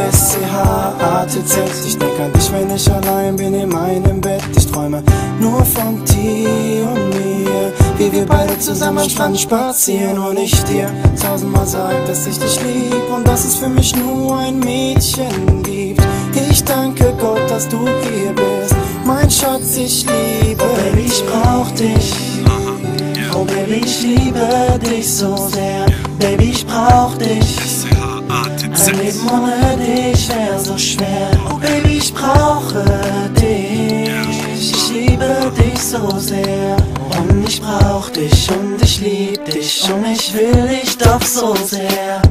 S-C-H-A-T-Z. Ich denk an dich, wenn ich allein bin in meinem Bett. Ich träume nur von dir und mir, wie wir beide zusammen am Strand spazieren und ich dir tausendmal sag, dass ich dich lieb und dass es für mich nur ein Mädchen gibt. Ich danke Gott, dass du hier bist, mein Schatz, ich liebe dich. Oh Baby, ich brauch dich. Oh Baby, ich liebe dich so sehr. Baby, ich brauch dich. Ein Leben ohne dich wär so schwer. Oh Baby, ich brauche dich. Ich liebe dich so sehr. Und ich brauch dich und ich lieb dich und ich will dich doch so sehr.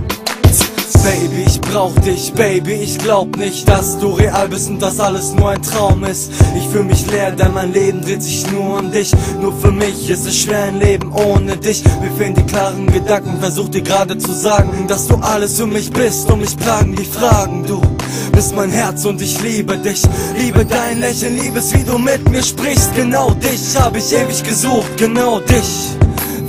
Baby, ich brauch dich, Baby, ich glaub nicht, dass du real bist und dass alles nur ein Traum ist. Ich fühl mich leer, denn mein Leben dreht sich nur um dich. Nur für mich ist es schwer, ein Leben ohne dich. Mir fehlen die klaren Gedanken, versuch dir gerade zu sagen, dass du alles für mich bist und mich plagen die Fragen. Du bist mein Herz und ich liebe dich, liebe dein Lächeln, liebe es, wie du mit mir sprichst. Genau dich hab ich ewig gesucht, genau dich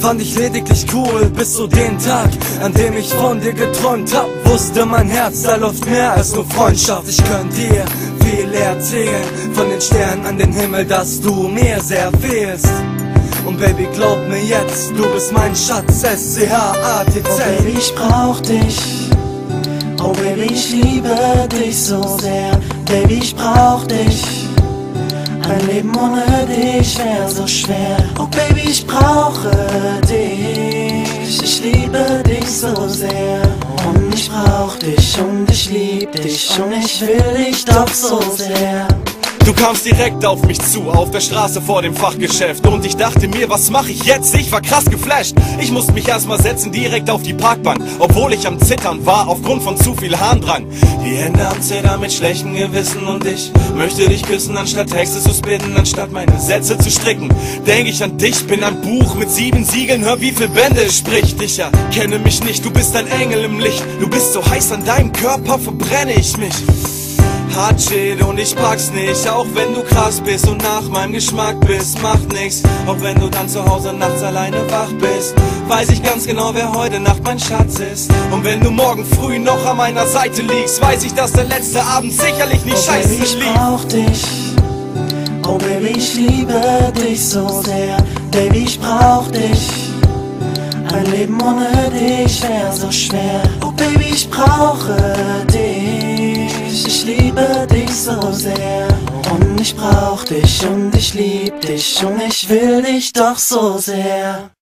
fand ich lediglich cool, bis zu dem Tag, an dem ich von dir geträumt hab. Wusste mein Herz, da läuft mehr als nur Freundschaft. Ich könnte dir viel erzählen, von den Sternen an den Himmel, dass du mir sehr fehlst. Und Baby, glaub mir jetzt, du bist mein Schatz, S-C-H-A-T-Z. Oh Baby, ich brauch dich. Oh Baby, ich liebe dich so sehr. Baby, ich brauch dich. Ein Leben ohne dich wär so schwer. Oh Baby, ich brauche dich. Ich liebe dich so sehr. Und ich brauch dich und ich lieb dich und ich will dich doch so sehr. Du kamst direkt auf mich zu, auf der Straße vor dem Fachgeschäft. Und ich dachte mir, was mach ich jetzt? Ich war krass geflasht. Ich musste mich erstmal setzen, direkt auf die Parkbank, obwohl ich am Zittern war, aufgrund von zu viel Harndrang. Die Hände am Zittern mit schlechtem Gewissen und ich möchte dich küssen, anstatt Texte zu spitten, anstatt meine Sätze zu stricken. Denk ich an dich, bin ein Buch mit 7 Siegeln, hör wie viel Bände es spricht. Ich erkenne mich nicht, du bist ein Engel im Licht. Du bist so heiß, an deinem Körper verbrenne ich mich. Hart shit und ich pack's nicht, auch wenn du krass bist und nach meinem Geschmack bist, macht nix. Auch wenn du dann zu Hause nachts alleine wach bist, weiß ich ganz genau, wer heute Nacht mein Schatz ist. Und wenn du morgen früh noch an meiner Seite liegst, weiß ich, dass der letzte Abend sicherlich nicht scheiße lief. Oh Baby, ich brauch dich. Oh Baby, ich liebe dich so sehr. Baby, ich brauch dich. Ein Leben ohne dich wär so schwer. Oh Baby, ich brauche dich. Ich liebe dich so sehr. Und ich brauch dich und ich lieb dich und ich will dich doch so sehr.